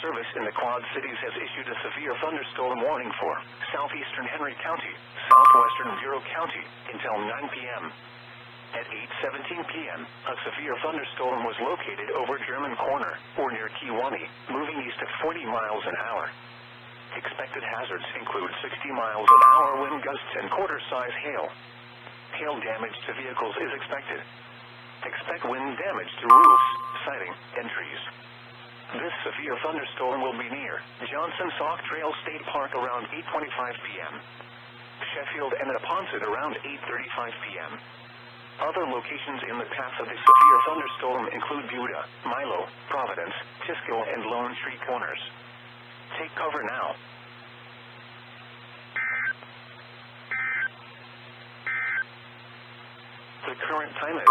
Service in the Quad Cities has issued a severe thunderstorm warning for southeastern Henry County, southwestern Bureau County, until 9 p.m. At 8:17 p.m., a severe thunderstorm was located over German Corner, or near Kiwani, moving east at 40 miles an hour. Expected hazards include 60 miles an hour wind gusts and quarter-size hail. Hail damage to vehicles is expected. Expect wind damage to roofs, siding, and trees. This severe thunderstorm will be near Johnson Sauk Trail State Park around 8:25 p.m. Sheffield and Neponset around 8:35 p.m. Other locations in the path of the severe thunderstorm include Buda, Milo, Providence, Tisco, and Lone Tree Corners. Take cover now. The current time is